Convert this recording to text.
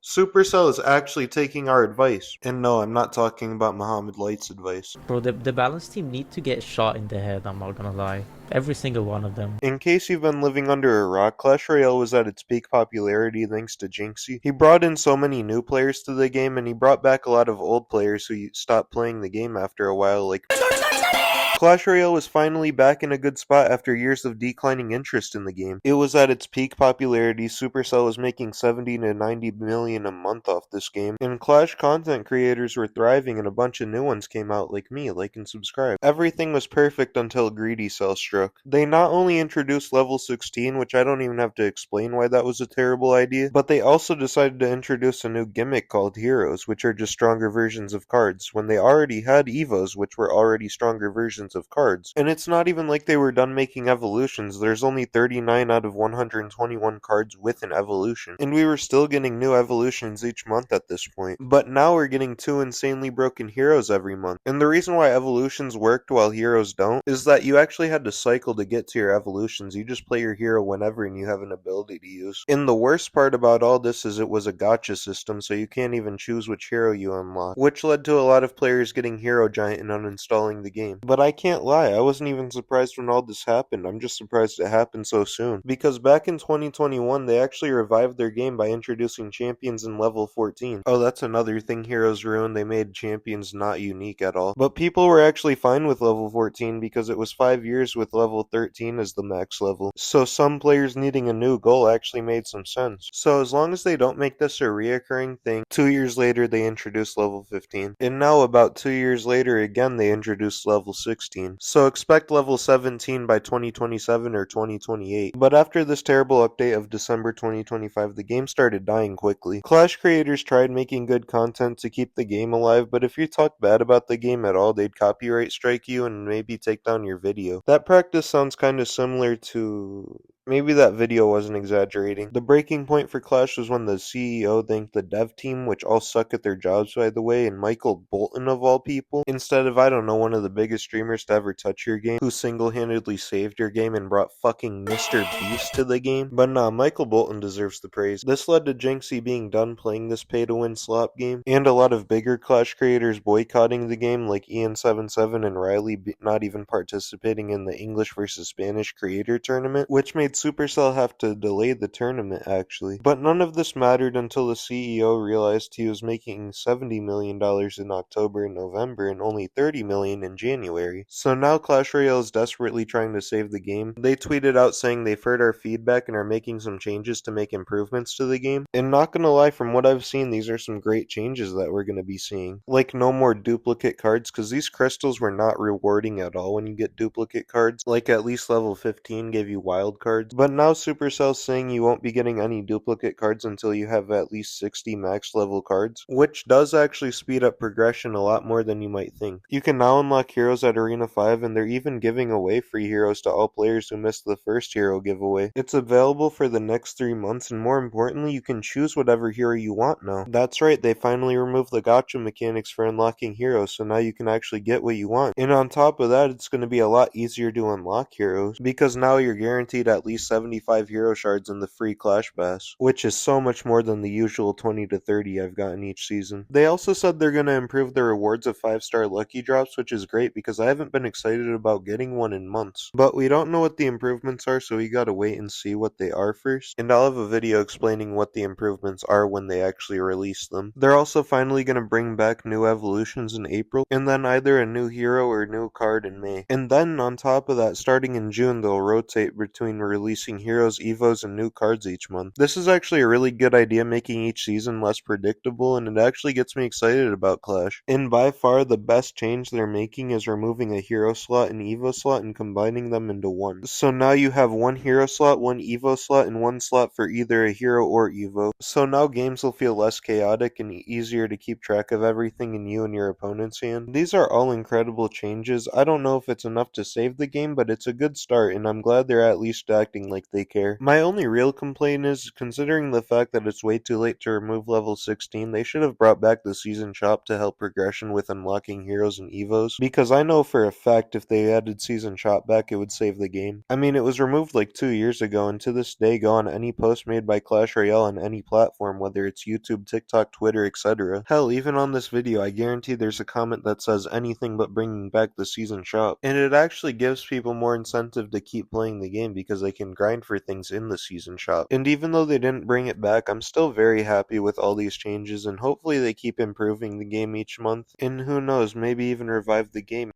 Supercell is actually taking our advice. And no, I'm not talking about Muhammad Light's advice. Bro, the balance team need to get shot in the head, I'm not gonna lie. Every single one of them. In case you've been living under a rock, Clash Royale was at its peak popularity thanks to Jinxie. He brought in so many new players to the game, and he brought back a lot of old players who stopped playing the game after a while, like Clash Royale was finally back in a good spot after years of declining interest in the game. It was at its peak popularity. Supercell was making 70 to 90 million a month off this game, and Clash content creators were thriving and a bunch of new ones came out like me, like and subscribe. Everything was perfect until Greedy Cell struck. They not only introduced level 16, which I don't even have to explain why that was a terrible idea, but they also decided to introduce a new gimmick called Heroes, which are just stronger versions of cards, when they already had Evos, which were already stronger versions of cards. And it's not even like they were done making evolutions. There's only 39 out of 121 cards with an evolution, and we were still getting new evolutions each month at this point. But now we're getting 2 insanely broken heroes every month. And the reason why evolutions worked while heroes don't is that you actually had to cycle to get to your evolutions. You just play your hero whenever and you have an ability to use. And the worst part about all this is it was a gacha system, so you can't even choose which hero you unlock, which led to a lot of players getting hero giant and uninstalling the game. But I can't lie, I wasn't even surprised when all this happened. I'm just surprised it happened so soon. Because back in 2021, they actually revived their game by introducing champions in level 14. Oh, that's another thing Heroes ruined. They made champions not unique at all. But people were actually fine with level 14 because it was 5 years with level 13 as the max level. So some players needing a new goal actually made some sense. So as long as they don't make this a reoccurring thing, 2 years later they introduced level 15. And now about 2 years later again they introduced level 16. So expect level 17 by 2027 or 2028. But after this terrible update of December 2025, the game started dying quickly. Clash creators tried making good content to keep the game alive, but if you talk bad about the game at all, they'd copyright strike you and maybe take down your video. That practice sounds kind of similar to... Maybe that video wasn't exaggerating. The breaking point for Clash was when the CEO thanked the dev team, which all suck at their jobs by the way, and Michael Bolton of all people, instead of, I don't know, one of the biggest streamers to ever touch your game, who single-handedly saved your game and brought fucking Mr. Beast to the game. But nah, Michael Bolton deserves the praise. This led to Jinxie being done playing this pay-to-win slop game, and a lot of bigger Clash creators boycotting the game, like Ian77 and Riley not even participating in the English versus Spanish creator tournament, which made Supercell have to delay the tournament actually. But none of this mattered until the CEO realized he was making $70 million in October and November and only $30 million in January. So now Clash Royale is desperately trying to save the game. They tweeted out saying they've heard our feedback and are making some changes to make improvements to the game. And not gonna lie, from what I've seen, these are some great changes that we're gonna be seeing. Like no more duplicate cards, because these crystals were not rewarding at all when you get duplicate cards. Like at least level 15 gave you wild cards. But now Supercell's saying you won't be getting any duplicate cards until you have at least 60 max level cards, which does actually speed up progression a lot more than you might think. You can now unlock heroes at Arena 5, and they're even giving away free heroes to all players who missed the first hero giveaway. It's available for the next 3 months, and more importantly, you can choose whatever hero you want now. That's right, they finally removed the gacha mechanics for unlocking heroes, so now you can actually get what you want. And on top of that, it's going to be a lot easier to unlock heroes, because now you're guaranteed at least 75 hero shards in the free Clash Pass, which is so much more than the usual 20 to 30 I've gotten each season. They also said they're going to improve the rewards of 5-star lucky drops, which is great because I haven't been excited about getting one in months. But we don't know what the improvements are, so we gotta wait and see what they are first. And I'll have a video explaining what the improvements are when they actually release them. They're also finally going to bring back new evolutions in April, and then either a new hero or new card in May. And then on top of that, starting in June, they'll rotate between releasing heroes, evos, and new cards each month. This is actually a really good idea, making each season less predictable, and it actually gets me excited about Clash. And by far the best change they're making is removing a hero slot and evo slot and combining them into one. So now you have one hero slot, one evo slot, and one slot for either a hero or evo. So now games will feel less chaotic and easier to keep track of everything in you and your opponent's hand. These are all incredible changes. I don't know if it's enough to save the game, but it's a good start, and I'm glad they're at least acting like they care. My only real complaint is, considering the fact that it's way too late to remove level 16, they should have brought back the season shop to help progression with unlocking heroes and evos, because I know for a fact if they added season shop back, it would save the game. I mean, it was removed like 2 years ago, and to this day, go on any post made by Clash Royale on any platform, whether it's YouTube, TikTok, Twitter, etc. Hell, even on this video, I guarantee there's a comment that says anything but bringing back the season shop. And it actually gives people more incentive to keep playing the game because they can grind for things in the season shop. And even though they didn't bring it back, I'm still very happy with all these changes, and hopefully they keep improving the game each month, and who knows, maybe even revive the game.